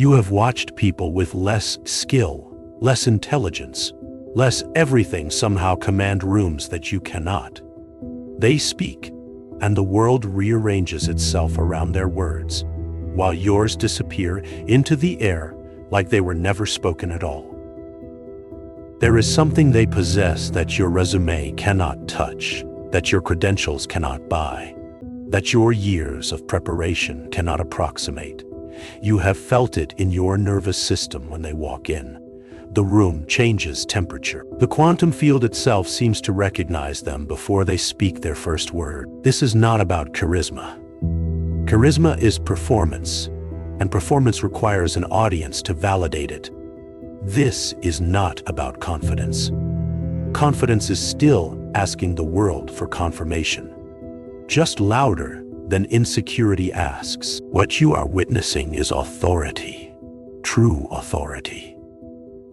You have watched people with less skill, less intelligence, less everything somehow command rooms that you cannot. They speak, and the world rearranges itself around their words, while yours disappear into the air like they were never spoken at all. There is something they possess that your resume cannot touch, that your credentials cannot buy, that your years of preparation cannot approximate. You have felt it in your nervous system when they walk in. The room changes temperature. The quantum field itself seems to recognize them before they speak their first word. This is not about charisma. Charisma is performance, and performance requires an audience to validate it. This is not about confidence. Confidence is still asking the world for confirmation, just louder than insecurity asks. What you are witnessing is authority, true authority.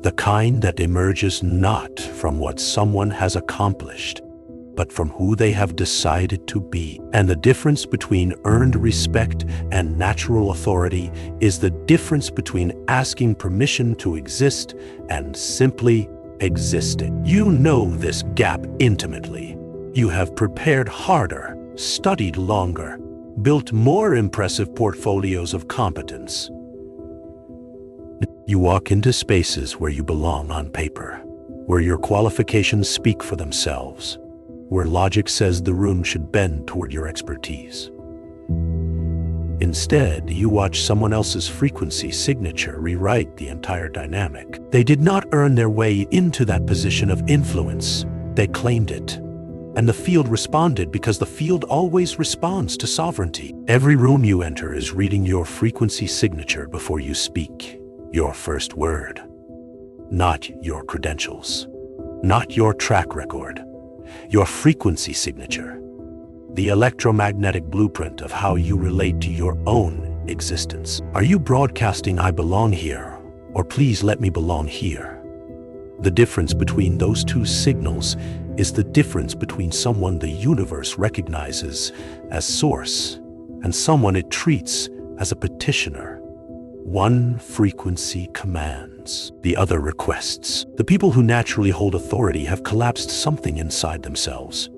The kind that emerges not from what someone has accomplished, but from who they have decided to be. And the difference between earned respect and natural authority is the difference between asking permission to exist and simply existing. You know this gap intimately. You have prepared harder, studied longer, built more impressive portfolios of competence. You walk into spaces where you belong on paper, where your qualifications speak for themselves, where logic says the room should bend toward your expertise. Instead, you watch someone else's frequency signature rewrite the entire dynamic. They did not earn their way into that position of influence. They claimed it. And the field responded because the field always responds to sovereignty. Every room you enter is reading your frequency signature before you speak your first word. Not your credentials, not your track record, your frequency signature, the electromagnetic blueprint of how you relate to your own existence. Are you broadcasting "I belong here" or "please let me belong here"? The difference between those two signals is the difference between someone the universe recognizes as source and someone it treats as a petitioner. One frequency commands, the other requests. The people who naturally hold authority have collapsed something inside themselves.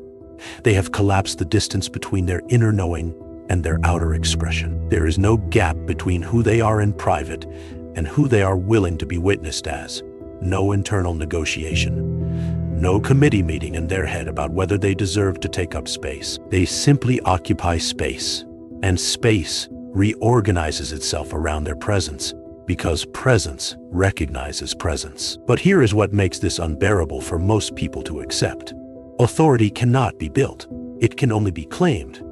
They have collapsed the distance between their inner knowing and their outer expression. There is no gap between who they are in private and who they are willing to be witnessed as. No internal negotiation. No committee meeting in their head about whether they deserve to take up space. They simply occupy space, and space reorganizes itself around their presence, because presence recognizes presence. But here is what makes this unbearable for most people to accept. Authority cannot be built. It can only be claimed.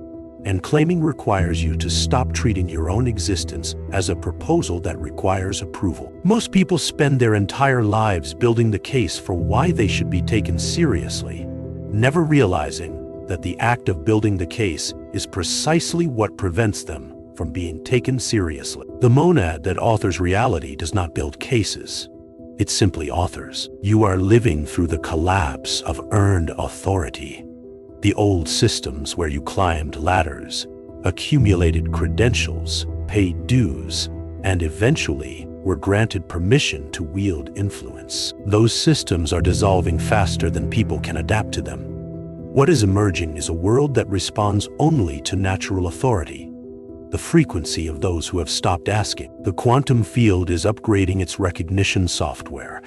And claiming requires you to stop treating your own existence as a proposal that requires approval. Most people spend their entire lives building the case for why they should be taken seriously, never realizing that the act of building the case is precisely what prevents them from being taken seriously. The monad that authors reality does not build cases. It simply authors. You are living through the collapse of earned authority. The old systems where you climbed ladders, accumulated credentials, paid dues, and eventually were granted permission to wield influence. Those systems are dissolving faster than people can adapt to them. What is emerging is a world that responds only to natural authority, the frequency of those who have stopped asking. The quantum field is upgrading its recognition software,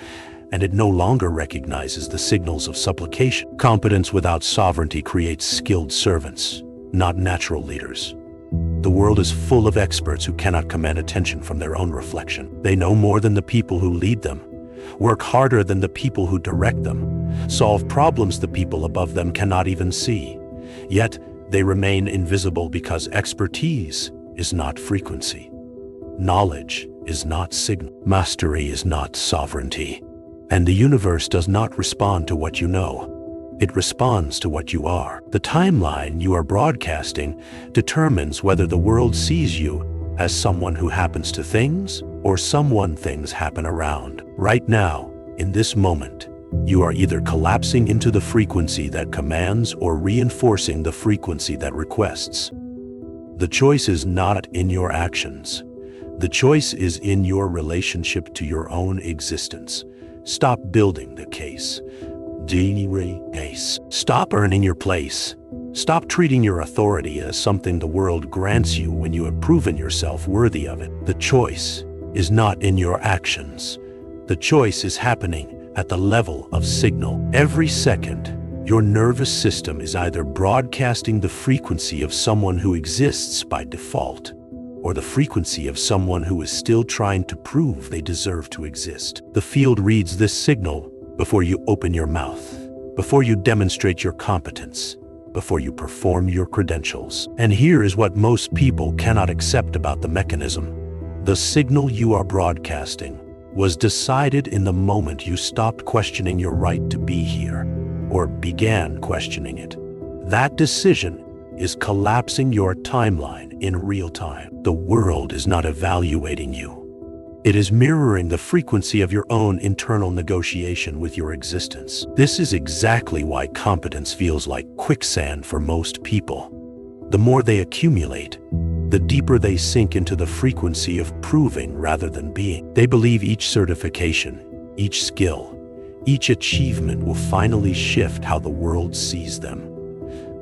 and it no longer recognizes the signals of supplication. Competence without sovereignty creates skilled servants, not natural leaders. The world is full of experts who cannot command attention from their own reflection. They know more than the people who lead them, work harder than the people who direct them, solve problems the people above them cannot even see. Yet, they remain invisible because expertise is not frequency. Knowledge is not signal. Mastery is not sovereignty. And the universe does not respond to what you know. It responds to what you are. The timeline you are broadcasting determines whether the world sees you as someone who happens to things or someone things happen around. Right now, in this moment, you are either collapsing into the frequency that commands or reinforcing the frequency that requests. The choice is not in your actions, The choice is in your relationship to your own existence. Stop building the case. Stop earning your place. Stop treating your authority as something the world grants you when you have proven yourself worthy of it. The choice is not in your actions. The choice is happening at the level of signal. Every second, your nervous system is either broadcasting the frequency of someone who exists by default, or the frequency of someone who is still trying to prove they deserve to exist. The field reads this signal before you open your mouth, before you demonstrate your competence, before you perform your credentials. And here is what most people cannot accept about the mechanism. The signal you are broadcasting was decided in the moment you stopped questioning your right to be here, or began questioning it. That decision is collapsing your timeline in real time. The world is not evaluating you. It is mirroring the frequency of your own internal negotiation with your existence. This is exactly why competence feels like quicksand for most people. The more they accumulate, the deeper they sink into the frequency of proving rather than being. They believe each certification, each skill, each achievement will finally shift how the world sees them.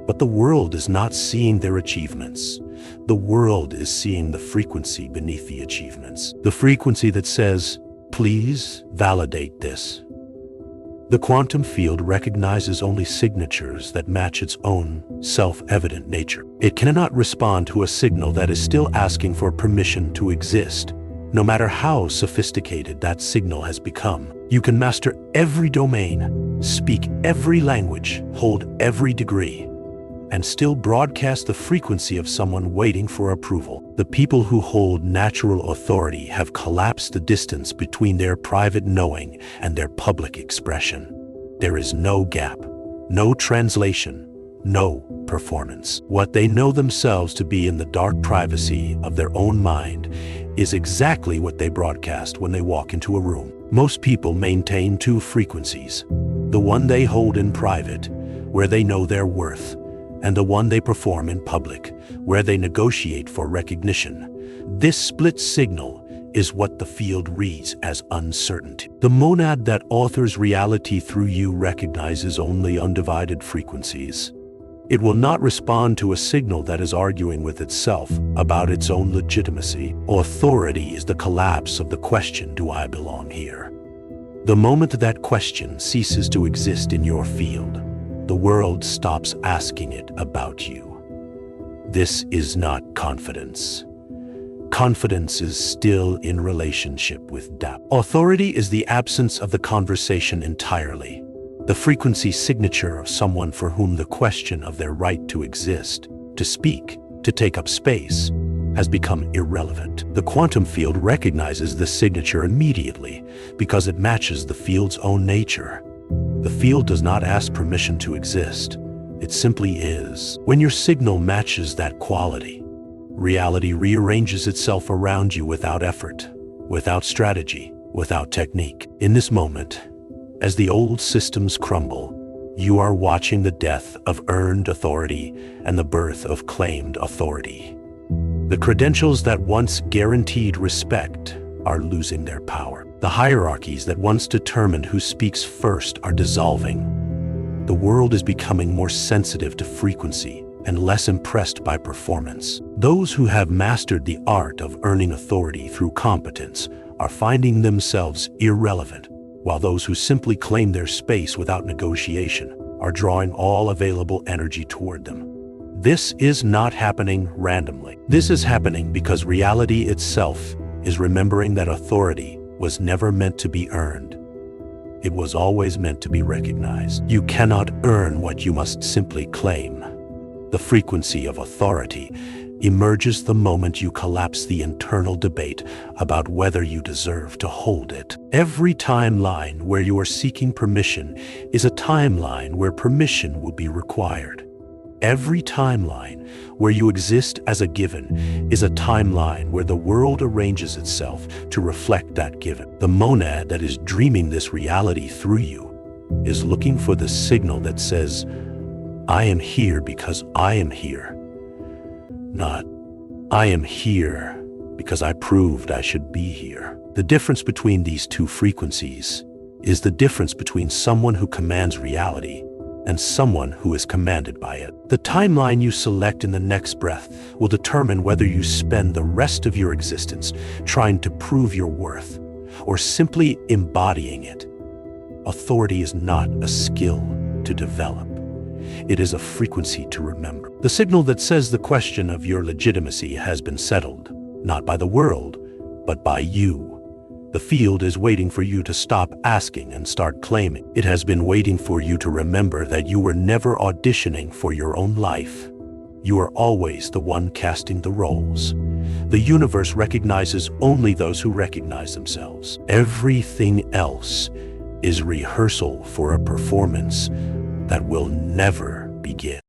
But the world is not seeing their achievements. The world is seeing the frequency beneath the achievements. The frequency that says, please validate this. The quantum field recognizes only signatures that match its own self-evident nature. It cannot respond to a signal that is still asking for permission to exist, no matter how sophisticated that signal has become. You can master every domain, speak every language, hold every degree, and still broadcast the frequency of someone waiting for approval. The people who hold natural authority have collapsed the distance between their private knowing and their public expression. There is no gap, no translation, no performance. What they know themselves to be in the dark privacy of their own mind is exactly what they broadcast when they walk into a room. Most people maintain two frequencies: the one they hold in private, where they know their worth, and the one they perform in public, where they negotiate for recognition. This split signal is what the field reads as uncertainty. The monad that authors reality through you recognizes only undivided frequencies. It will not respond to a signal that is arguing with itself about its own legitimacy. Authority is the collapse of the question, do I belong here? The moment that question ceases to exist in your field, the world stops asking it about you. This is not confidence. Confidence is still in relationship with doubt. Authority is the absence of the conversation entirely, the frequency signature of someone for whom the question of their right to exist, to speak, to take up space, has become irrelevant. The quantum field recognizes this signature immediately because it matches the field's own nature. The field does not ask permission to exist. It simply is. When your signal matches that quality, reality rearranges itself around you without effort, without strategy, without technique. In this moment, as the old systems crumble, you are watching the death of earned authority and the birth of claimed authority. The credentials that once guaranteed respect are losing their power. The hierarchies that once determined who speaks first are dissolving. The world is becoming more sensitive to frequency and less impressed by performance. Those who have mastered the art of earning authority through competence are finding themselves irrelevant, while those who simply claim their space without negotiation are drawing all available energy toward them. This is not happening randomly. This is happening because reality itself is remembering that authority was never meant to be earned. It was always meant to be recognized. You cannot earn what you must simply claim. The frequency of authority emerges the moment you collapse the internal debate about whether you deserve to hold it. Every timeline where you are seeking permission is a timeline where permission will be required. Every timeline where you exist as a given is a timeline where the world arranges itself to reflect that given. The monad that is dreaming this reality through you is looking for the signal that says, I am here because I am here, not I am here because I proved I should be here. The difference between these two frequencies is the difference between someone who commands reality and someone who is commanded by it. The timeline you select in the next breath will determine whether you spend the rest of your existence trying to prove your worth or simply embodying it. Authority is not a skill to develop. It is a frequency to remember. The signal that says the question of your legitimacy has been settled, not by the world, but by you. The field is waiting for you to stop asking and start claiming. It has been waiting for you to remember that you were never auditioning for your own life. You are always the one casting the roles. The universe recognizes only those who recognize themselves. Everything else is rehearsal for a performance that will never begin.